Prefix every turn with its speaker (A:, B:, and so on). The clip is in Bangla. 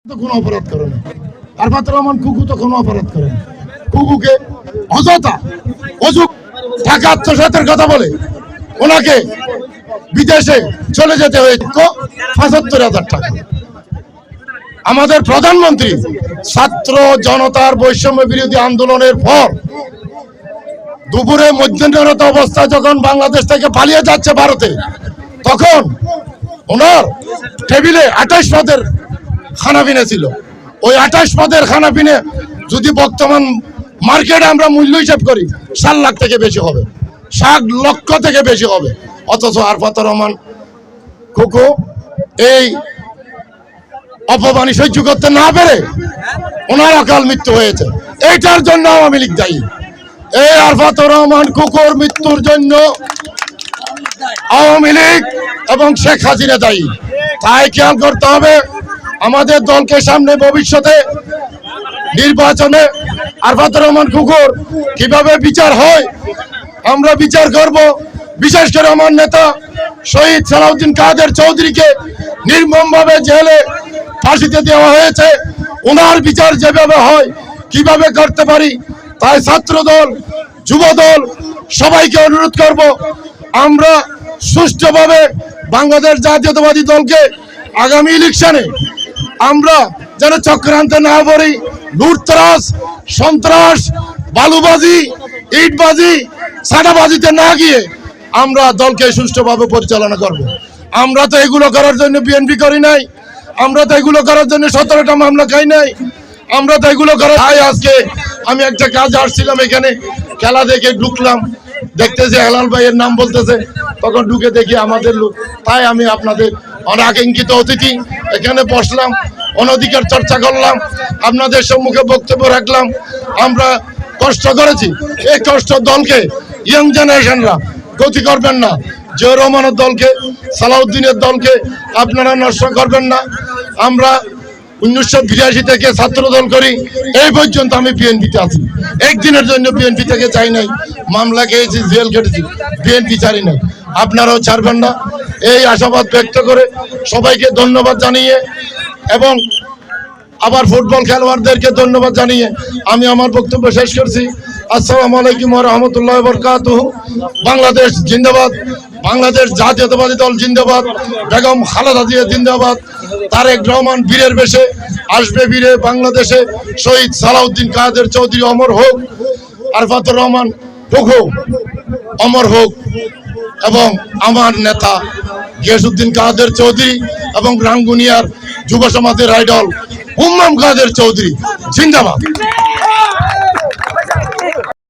A: তো কোনো অপরাধ করে না। আরফাতুর রহমান কুকু তো কোনো অপরাধ করে না। কুকুকে অযথা অযুগ টাকা আত্মসাতের কথা বলে ওনাকে বিদেশে চলে যেতে হয়েছে ৭৫,০০০ টাকা। আমাদের প্রধানমন্ত্রী ছাত্র জনতার বৈষম্য বিরোধী আন্দোলনের পর দুপুরে মধ্যরাত অবস্থা যখন বাংলাদেশ থেকে পালিয়ে যাচ্ছে ভারতে, তখন ওনার টেবিলে ২৮ পদের খানা পিনে ছিল। ওই ২৮ পদের খানা পিনে যদি বর্তমান মার্কেটে আমরা মূল্য হিসাব করি ৭ লাখ থেকে বেশি হবে, ৭ লক্ষ থেকে বেশি হবে। অথচ আরফাতুর রহমান কুকু এই অপমানি সহ্য করতে না পেরে ওনার অকাল মৃত্যু হয়েছে। এইটার জন্য আওয়ামী লীগ দায়ী। এই আরফাতুর রহমান কুকুর মৃত্যুর জন্য আওয়ামী লীগ এবং শেখ হাসিনা দায়ী। তাই খেয়াল করতে হবে আমাদের দলকে সামনে ভবিষ্যতে নির্বাচনে আরফাতুর রহমান কুকুর কিভাবে বিচার হয় আমরা বিচার করব। বিশেষ করে আমার নেতা শহীদ সালাউদ্দিন কাদের চৌধুরীকে নির্মমভাবে জেলে ফাঁসিতে দেওয়া হয়েছে, ওনার বিচার যেভাবে হয় কিভাবে করতে পারি। তাই ছাত্র দল, যুব দল সবাইকে অনুরোধ করব আমরা সুষ্ঠুভাবে বাংলাদেশ জাতীয়তাবাদী দলকে আগামী ইলেকশনে আমরা যেন চক্রান্তে না পড়ি, লুটতরাজ, সন্ত্রাস, বালুবাজি, ইটবাজি, সাদাবাজিতে না গিয়ে আমরা দলকে সুষ্ঠুভাবে পরিচালনা করব। আমরা তো এগুলো করার জন্য বিএনপি করি নাই, আমরা তো এগুলো করার জন্য ১৭টা মামলা খাই নাই, আমরা তো এগুলো করার। তাই আজকে আমি একটা কাজ আসছিলাম, এখানে খেলা দেখে ঢুকলাম, দেখতেছে হেলাল ভাইয়ের নাম বলতেছে, তখন ঢুকে দেখি আমাদের লোক। তাই আমি আপনাদের অনাকাঙ্ক্ষিত অতিথি এখানে বসলাম, অনধিকার চর্চা করলাম, আপনাদের সম্মুখে বক্তব্য রাখলাম। আমরা কষ্ট করেছি, এই কষ্ট দলকে ইয়ং জেনারেশনরা গতি করবেন না। জিয়াউর রহমানের দলকে, সালাউদ্দিনের দলকে আপনারা নষ্ট করবেন না। আমরা ১৯৮২ থেকে ছাত্র দল করি, এই পর্যন্ত আমি বিএনপিতে আছি। একদিনের জন্য বিএনপি থেকে চাই নাই, মামলা খেয়েছি, জেল কেটেছি, বিএনপি ছাড়ি নাই। আপনারাও ছাড়বেন না, এই আশাবাদ ব্যক্ত করে সবাইকে ধন্যবাদ জানিয়ে এবং আবার ফুটবল খেলোয়াড়দেরকে ধন্যবাদ জানিয়ে আমি আমার বক্তব্য শেষ করছি। আসসালামু আলাইকুম ওয়া রাহমাতুল্লাহি ওয়া বারাকাতুহু। বাংলাদেশ জিন্দাবাদ, বাংলাদেশ জাতীয়তাবাদী দল জিন্দাবাদ, বেগম খালেদা জিয়া জিন্দাবাদ, তারেক রহমান বীরের বেশে আসবে বীরে বাংলাদেশে, শহীদ সালাউদ্দিন কাদের চৌধুরী অমর হোক, আরফাতুর রহমান কুকু অমর হোক, এবং আমার নেতা গিয়াসউদ্দিন কাদের চৌধুরী এবং রাঙ্গুনিয়ার যুব সমাজের আইডল উম্মাম কাদের চৌধুরী জিন্দাবাদ।